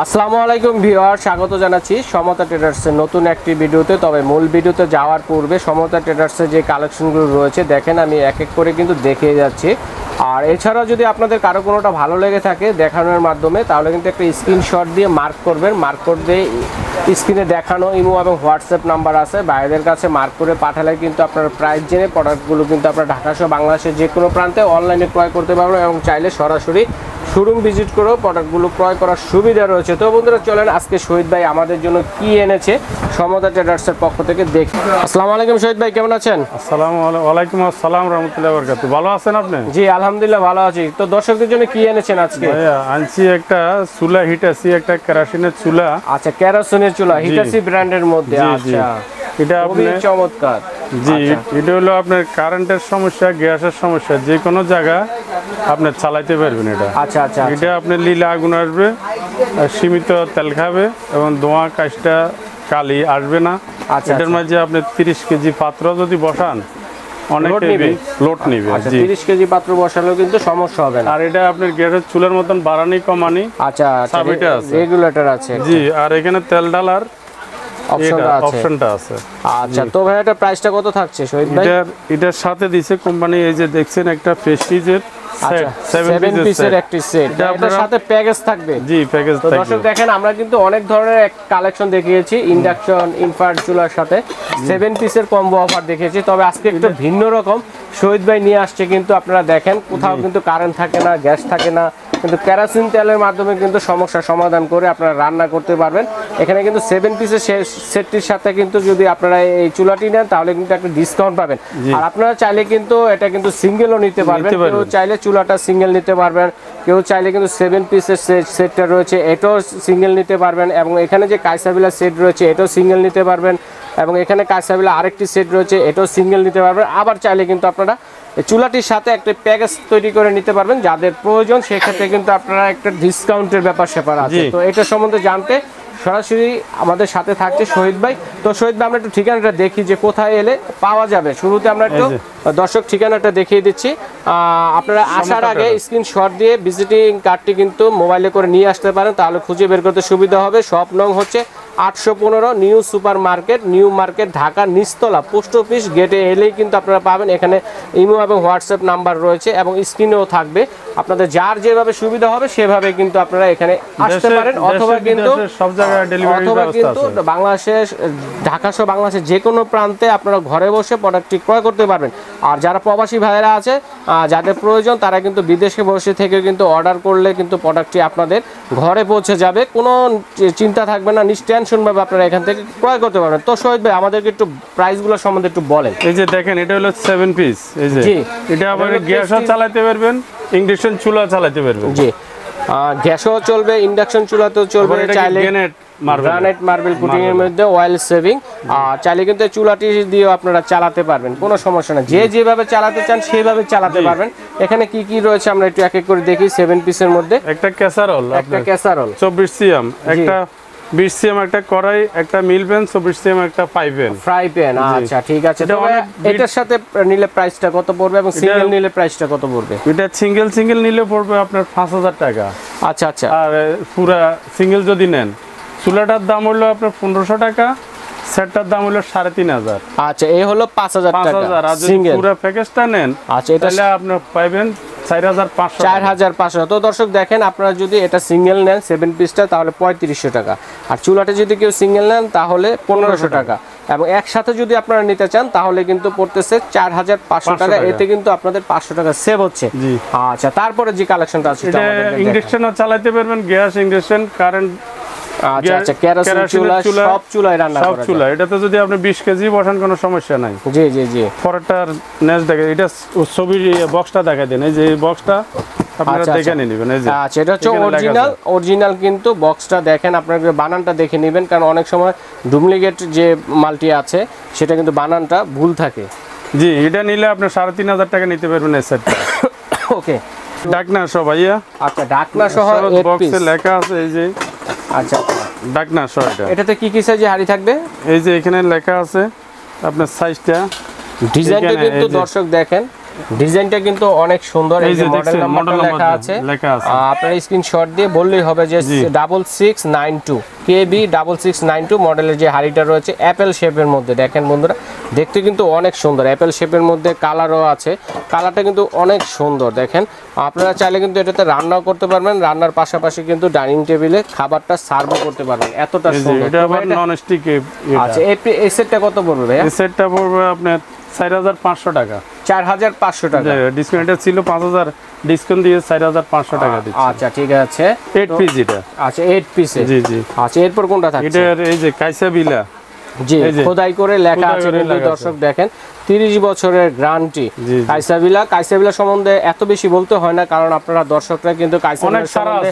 আসসালামু আলাইকুম ভিউয়ার, স্বাগত জানাচ্ছি সমতা ট্রেডার্সের নতুন একটি ভিডিওতে। তবে মূল ভিডিওতে যাওয়ার পূর্বে সমতা ট্রেডার্সের যে কালেকশনগুলো রয়েছে দেখেন আমি এক এক করে কিন্তু দেখিয়ে যাচ্ছি। আর এছাড়াও যদি আপনাদের কারো কোনোটা ভালো লেগে থাকে দেখানোর মাধ্যমে তাহলে কিন্তু একটা স্ক্রিনশট দিয়ে মার্ক করবেন। মার্ক করে দিয়ে স্ক্রিনে দেখানো ইমো এবং হোয়াটসঅ্যাপ নাম্বার আছে, বাইরের কাছে মার্ক করে পাঠালে কিন্তু আপনার প্রাইস জেনে প্রোডাক্টগুলো কিন্তু আপনার ঢাকা সহ বাংলাদেশের যে কোনো প্রান্তে অনলাইনে ক্রয় করতে পারবেন এবং চাইলে সরাসরি শোরুম ভিজিট করেও প্রোডাক্টগুলো ক্রয় করার সুবিধা রয়েছে। তো বন্ধুরা চলেন আজকে শহীদ ভাই আমাদের জন্য কি এনেছে সমতা ট্রেডার্সের পক্ষ থেকে দেখি। আসসালামু আলাইকুম শহীদ ভাই, কেমন আছেন? আসসালামু ওয়ালাইকুম আসসালাম রাহমাতুল্লাহি ওয়া বারাকাতুহু। ভালো আছেন আপনি? জি আলহামদুলিল্লাহ ভালো আছি। তো দর্শকদের জন্য কি এনেছেন আজকে? ভাইয়া আনছি একটা চুলা হিটাসি, একটা কেরোসিনের চুলা। আচ্ছা, কেরোসিনের চুলা হিটাসি ব্র্যান্ডের মধ্যে। আচ্ছা, এটা খুবই চমৎকার। জি, এটা হলো আপনার কারেন্টের সমস্যা, গ্যাসের সমস্যা, যে কোনো জায়গা আপনি চালাইতে পারবেন এটা। আচ্ছা আচ্ছা, এটা আপনি লিলে আগুন আসবে, সীমিত তেল খাবে এবং ধোঁয়া কাজটা কালি আসবে না। আচ্ছা, এটার মাঝে আপনি 30 কেজি পাত্র যদি বসান অনেক লোড নিবে। 30 কেজি পাত্র বসালেও কিন্তু সমস্যা হবে না। আর এটা আপনার গ্যাসের চুলার মতন বাড়ানি কমানি। আচ্ছা, রেগুলেটর আছে। জি, আর এখানে তেল ডালার অপশনটা আছে। আচ্ছা, তো ভাই এটা প্রাইসটা কত থাকছে শহীদ ভাই? এটার সাথে দিছে কোম্পানি, এই যে দেখছেন একটা প্রেস্টিজের সেট, 7 পিসের একটি সেট, এটার সাথে প্যাকেজ থাকবে। জি, প্যাকেজ থাকবে। দর্শক দেখেন আমরা কিন্তু অনেক ধরনের কালেকশন দেখিয়েছি, ইন্ডাকশন ইনফ্রারেড চুলার সাথে 7 পিসের কম্বো অফার দেখিয়েছি। তবে আজকে একটু ভিন্ন রকম শহীদ ভাই নিয়ে আসছে। কিন্তু আপনারা দেখেন কোথাও কিন্তু কারেন্ট থাকে না, গ্যাস থাকে না, কিন্তু কেরোসিন তেলের মাধ্যমে কিন্তু সমস্যার সমাধান করে আপনারা রান্না করতে পারবেন। এখানে কিন্তু 7 পিসের সেটটির সাথে কিন্তু যদি আপনারা এই চুলাটি নেন তাহলে কিন্তু একটা ডিসকাউন্ট পাবেন। আর আপনারা চাইলে কিন্তু এটা কিন্তু সিঙ্গেলও নিতে পারবেন। কেউ চাইলে চুলাটা সিঙ্গেল নিতে পারবেন, কেউ চাইলে কিন্তু 7 পিসের সেটটা রয়েছে এটাও সিঙ্গেল নিতে পারবেন। এবং এখানে যে কাইসাবিলা সেট রয়েছে এটাও সিঙ্গেল নিতে পারবেন। এবং এখানে কাইসাবিলা আরেকটি সেট রয়েছে এটাও সিঙ্গেল নিতে পারবেন। আবার চাইলে কিন্তু আপনারা চুলাটির সাথে একটা প্যাকেজ তৈরি করে নিতে পারবেন যাদের প্রয়োজন। সেক্ষেত্রে কিন্তু আপনারা একটা ডিসকাউন্টের ব্যাপার স্যাপার আছে। তো এটা সম্বন্ধে জানতে সরাসরি আমাদের সাথে থাকছে শহীদ ভাই। তো শহীদ ভাই আমরা একটু ঠিকানাটা দেখি যে কোথায় এলে পাওয়া যাবে। শুরুতে আমরা একটু দর্শক ঠিকানাটা দেখিয়ে দিচ্ছি। আপনারা আসার আগে স্ক্রিনশট দিয়ে ভিজিটিং কার্ডটি কিন্তু মোবাইলে করে নিয়ে আসতে পারেন, তাহলে খুঁজে বের করতে সুবিধা হবে। শপ নং হচ্ছে 815 new super market, new market, Dhaka, নিচতলা, পোস্ট অফিস গেটে এলেই কিন্তু আপনারা পাবেন। এখানে ইমো এবং হোয়াটসঅ্যাপ নাম্বার রয়েছে এবং স্ক্রিনেও থাকবে। আপনাদের যার যেভাবে সুবিধা হবে সেভাবে কিন্তু আপনারা এখানে আসতে পারেন। অথবা কিন্তু সব জায়গায় ডেলিভারি ব্যবস্থা আছে। বাংলাদেশের ঢাকা সহ বাংলাদেশের যে কোনো প্রান্তে আপনারা ঘরে বসে প্রোডাক্টটি ক্রয় করতে পারবেন। আর যারা প্রবাসী ভাইয়েরা আছে যাদের প্রয়োজন তারা কিন্তু বিদেশে বসে থেকে কিন্তু অর্ডার করলে কিন্তু প্রোডাক্টটি আপনাদের ঘরে পৌঁছে যাবে। কোনো চিন্তা থাকবে না, টেনশনভাবে আপনারা এখান থেকে ক্রয় করতে পারবেন। তো শহীদ ভাই আমাদেরকে একটু প্রাইসগুলো সম্বন্ধে একটু বলেন। এই যে দেখেন এটা হলো 7 পিস। এই যে এটা আবার গ্যাসও চালাতে পারবেন, ইন্ডাকশন চুলা চালাতে পারবেন। জি, গ্যাসও চলবে, ইন্ডাকশন চুলাতেও চলবে। চাইলে গ্রানাইট মার্বেল পুটিং এর মধ্যে অয়েল সেভিং, আর চাইলে কিন্তু চুলাটি দিয়েও আপনারা চালাতে পারবেন, কোনো সমস্যা না। যে যেভাবে চালাতে চান সেভাবে চালাতে পারবেন। এখানে কি কি রয়েছে আমরা একটু এক এক করে দেখি। 7 পিসের মধ্যে একটা ক্যাসারোল, 24 সিএম, একটা 20 সিএম, একটা কড়াই, একটা মিল প্যান, 24 সিএম, একটা ফ্রাই প্যান। আচ্ছা ঠিক আছে। এটার সাথে নিলে প্রাইসটা কত পড়বে এবং সিঙ্গেল নিলে প্রাইসটা কত পড়বে? এটা সিঙ্গেল নিলে পড়বে আপনার 5000 টাকা। আচ্ছা আচ্ছা। আর পুরা সিঙ্গেল যদি নেন চুলাটার দাম হলো আপনার 1500 টাকা, সেটটার দাম হলো 3500। আচ্ছা, এই হলো 5000 টাকা। আর যদি পুরো প্যাকেজটা নেন আচ্ছা তাহলে আপনি পাবেন 4500। তো দর্শক দেখেন আপনারা যদি এটা সিঙ্গেল নেন 7 পিসটা তাহলে 3500 টাকা। আর চুলাটা যদি কেউ সিঙ্গেল নেন তাহলে 1500 টাকা। এবং একসাথে যদি আপনারা নিতে চান তাহলে কিন্তু পড়তেছে 4500 টাকা। এতে কিন্তু আপনাদের 500 টাকা সেভ হচ্ছে। আচ্ছা, তারপরে যে কালেকশনটা আছে এটা ইন্ডাকশনও চালাতে পারবেন, গ্যাস, ইন্ডাকশন, কারেন্ট। আচ্ছা আচ্ছা, কেরোসিন চুলা, সব চুলায় রান্না করা যায়। সব চুলা। এটাতে যদি আপনি 20 কেজি বসান কোনো সমস্যা নাই। জি জি জি। পরেরটার নেক্সট দেখেন, এটা ছবির বক্সটা দেখাই দেন। এই যে বক্সটা আপনারা দেখে নেবেন। এই যে আচ্ছা, এটা হচ্ছে অরিজিনাল কিন্তু বক্সটা দেখেন, আপনারা বানানটা দেখে নেবেন, কারণ অনেক সময় ডুপ্লিকেট যে মালটি আছে সেটা কিন্তু বানানটা ভুল থাকে। জি, এটা নিলে আপনি 3500 টাকা নিতে পারবেন এই সেটটা। ওকে, ঢাকনা সহ ভাইয়া। আচ্ছা, ঢাকনা সহ বক্সে লেখা আছে এই যে। আচ্ছা, ঢাকনা সহ এটাতে কি কি সাইজে হাঁড়ি থাকবে? এই যে এখানে লেখা আছে আপনার সাইজটা, ডিজাইনটা কিন্তু দর্শক দেখেন ডিজাইনটা কিন্তু অনেক সুন্দর, এই যে মডেল নাম্বারটা লেখা আছে, আপনার স্ক্রিনশট দিয়ে বললেই হবে যে 6692 KB 6692 মডেলের যে হাড়িটা রয়েছে অ্যাপেল শেপের মধ্যে। দেখেন বন্ধুরা, দেখতে কিন্তু অনেক সুন্দর, অ্যাপেল শেপের মধ্যে কালারও আছে, কালারটা কিন্তু অনেক সুন্দর। দেখেন আপনারা চাইলে কিন্তু এটাতে রান্নাও করতে পারবেন, রান্নার পাশাপাশি কিন্তু ডাইনিং টেবিলে খাবারটা সার্ভও করতে পারবেন, এতটা সুন্দর। এটা আবার নন স্টিক। আচ্ছা, এই সেটটা কত পড়বে ভাইয়া? এই সেটটা পড়বে আপনার 4500 টাকা। 4500 টাকা ডিসকাউন্টে ছিল 5000, ডিসকাউন্ট দিয়ে 4500 টাকা দিচ্ছি। আচ্ছা ঠিক আছে, 8 পিস এটা। আচ্ছা 8 পিসে, জি জি। আচ্ছা এরপর কোনটা থাকছে? এটা এই যে কাইসা বিলা, জি খোদাই করে লেখা আছে কিন্তু দর্শক দেখেন 30 বছরের গ্যারান্টি। কাইসাবিলা সম্বন্ধে এত বেশি বলতে হয় না, কারণ আপনারা দর্শকরা কিন্তু কাইসাবিলা সম্বন্ধে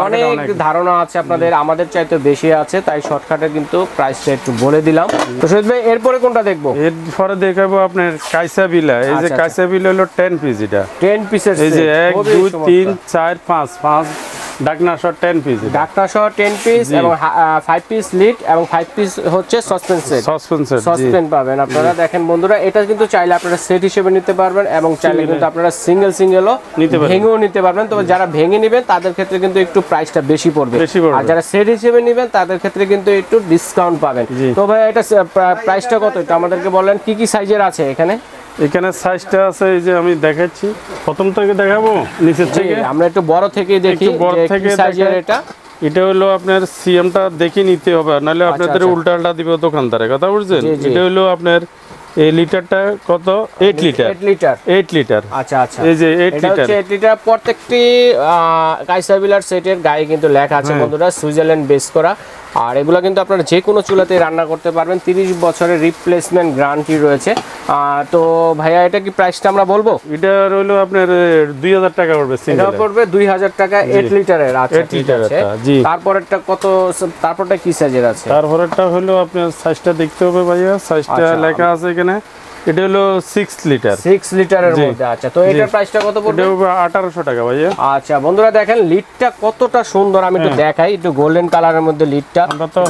অনেক ধারণা আছে আপনাদের, আমাদের চাইতে বেশি আছে, তাই শর্টকাটে কিন্তু প্রাইসটা একটু বলে দিলাম। তো শহীদ ভাই এরপরে কোনটা দেখবো? এরপরে দেখাবো আপনার কাইসাবিলা। এই যে কাইসাবিলা হলো 10 পিস, এটা 10 পিসের। এই যে 1 2 3 4 5 ডাকনা সহ 10 পিস, ডাকনা সহ 10 পিস এবং 5 পিস লিড এবং 5 পিস হচ্ছে সাসপেন্স পাবেন আপনারা। দেখেন বন্ধুরা, এটা কিন্তু চাইলে আপনারা সেট হিসেবে নিতে পারবেন এবং চাইলে কিন্তু আপনারা সিঙ্গেলও ভেঙেও নিতে পারবেন। তবে যারা ভেঙে নেবেন তাদের ক্ষেত্রে কিন্তু একটু প্রাইসটা বেশি পড়বে, আর যারা সেট হিসেবে নেবেন তাদের ক্ষেত্রে কিন্তু একটু ডিসকাউন্ট পাবেন। তো ভাই এটা প্রাইসটা কত এটা আমাদেরকে বলেন, কি কি সাইজের আছে এখানে? এখানে সাইজটা আছে, এই যে আমি দেখাচ্ছি, প্রথম থেকে দেখাবো নিচের থেকে, আমরা একটু বড় থেকে দেখি। বড় থেকে সাইজের এটা হলো আপনার সিএমটা দেখে নিতে হবে, নাহলে আপনাদের উল্টালটা দিবে দোকানদারে, কথা বুঝছেন? এটা হলো আপনার এই লিটারটা কত? 8 লিটার। আচ্ছা আচ্ছা, এই যে 8 লিটার। 8 লিটার প্রত্যেকটি কাইসাবিলার সেটের গায়ে কিন্তু লেখা আছে বন্ধুরা, সুইজারল্যান্ড বেস করা। আর এগুলো কিন্তু আপনারা যে কোনো চুলাতে রান্না করতে পারবেন, 30 বছরের রিপ্লেসমেন্ট গ্যারান্টি রয়েছে। তো ভাইয়া এটা কি প্রাইসটা আমরা বলবো? এটা হলো আপনার 2000 টাকা পড়বে, এটা পড়বে 2000 টাকা 8 লিটারের। আচ্ছা ঠিক আছে, তারপরেরটা কত? তারপরটা কি সাইজের আছে? তারপরেরটা হলো আপনার সাইজটা দেখতে হবে ভাইয়া, সাইজটা লেখা আছে এখানে। এটা হলো 6 লিটার, 6 লিটারের মধ্যে। আচ্ছা, তো এটার প্রাইসটা কত পড়বে? এটা 1800 টাকা ভাইয়া। আচ্ছা বন্ধুরা, দেখেন লিডটা কতটা সুন্দর, আমি একটু দেখাই, একটু গোল্ডেন কালারের মধ্যে লিডটা, আমরা তো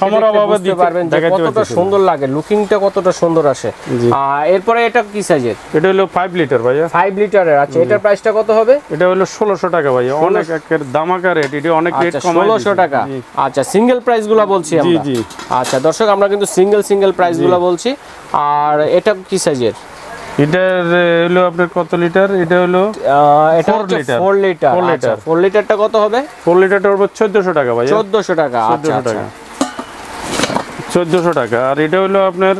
সমর অভাবে দিতে পারবেন যে কতটা সুন্দর লাগে, লুকিংটা কতটা সুন্দর আসে। এরপরে এটা কি সাইজের? এটা হলো 5 লিটার ভাইয়া, 5 লিটারের। আচ্ছা, এটার প্রাইসটা কত হবে? এটা হলো 1600 টাকা ভাইয়া, অনেক একের দামাকা রেট, এটা অনেক রেট কম, 1600 টাকা। আচ্ছা, সিঙ্গেল প্রাইসগুলো বলছি আমরা। জি জি। আচ্ছা দর্শক, আমরা কিন্তু সিঙ্গেল প্রাইসগুলো বলছি। আর এটা কি সাইজের? এটা হলো আপনার কত লিটার? এটা হলো এটা 4 লিটার। আচ্ছা, 4 লিটারটা কত হবে? 4 লিটারটা হবে 1400 টাকা ভাই, 1400 টাকা। আচ্ছা 1400 টাকা। আর এটা হলো আপনার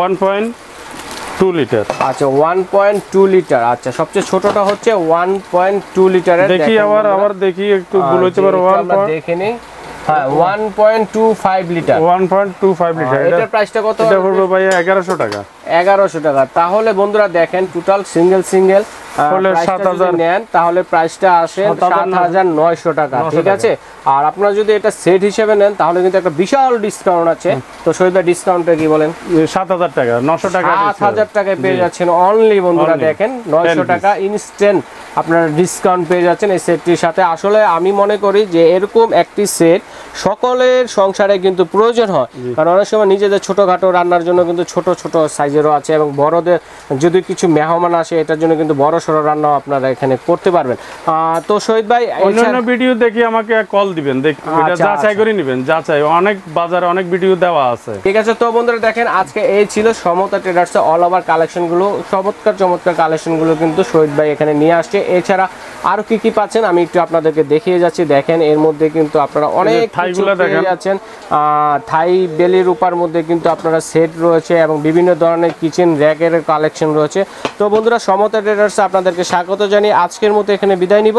1.2 লিটার। আচ্ছা 1.2 লিটার। আচ্ছা, সবচেয়ে ছোটটা হচ্ছে 1.2 লিটারের। দেখি আবার দেখি, একটু ভুল হতে পারে, দেখে নেই। হ্যাঁ, 1.25 লিটার। 1.25 লিটার। এটার প্রাইসটা কত? এটা পড়বে ভাই 1100 টাকা। 1100 টাকা। তাহলে বন্ধুরা দেখেন, টোটাল সিঙ্গেল হলে 7000 নেন তাহলে প্রাইসটা আসে 7900 টাকা। ঠিক আছে, আর আপনারা যদি এটা সেট হিসেবে নেন তাহলে কিন্তু একটা বিশাল ডিসকাউন্ট আছে। তো শহীদা, ডিসকাউন্টটা কি বলেন? 7000 টাকা, 900 টাকা, 7000 টাকায় পেয়ে যাচ্ছেন অনলি। বন্ধুরা দেখেন, 900 টাকা ইনস্ট্যান্ট আপনারা ডিসকাউন্ট পেয়ে যাচ্ছেন এই সেটটির সাথে। আসলে আমি মনে করি যে এরকম একটি সেট সকলের সংসারে কিন্তু প্রয়োজন হয়, কারণ অনেক সময় নিজেদের ছোটখাটো রান্নার জন্য কিন্তু ছোট সাইজেরও আছে, এবং বড়দের যদি কিছু মেহমান আসে এটার জন্য কিন্তু বড় সড়ো রান্নাও আপনারা এখানে করতে পারবেন। তো শহীদ ভাই, অন্যান্য ভিডিও দেখি আমাকে কল দিবেন, এটা যাচাই করে নেবেন, যাচাই অনেক বাজারে অনেক ভিডিও দেওয়া আছে। ঠিক আছে, তো বন্ধুরা দেখেন, আজকে এই ছিল সমতা ট্রেডার্সের অল ওভার কালেকশনগুলো, চমৎকার কালেকশনগুলো কিন্তু শহীদ ভাই এখানে নিয়ে আসছে। এছাড়া আরো কি পাচ্ছেন আমি একটু আপনাদেরকে দেখিয়ে যাচ্ছি। দেখেন, এর মধ্যে কিন্তু আপনারা অনেক থাইগুলো পেয়ে যাচ্ছেন। থাই বেলির উপর মধ্যে কিন্তু আপনারা সেট রয়েছে এবং বিভিন্ন ধরনের কিচেন র্যাকের কালেকশন রয়েছে। তো বন্ধুরা, সমতা ট্রেডার্স আপনাদেরকে স্বাগত জানিয়ে আজকের মতো এখানে বিদায় নিব।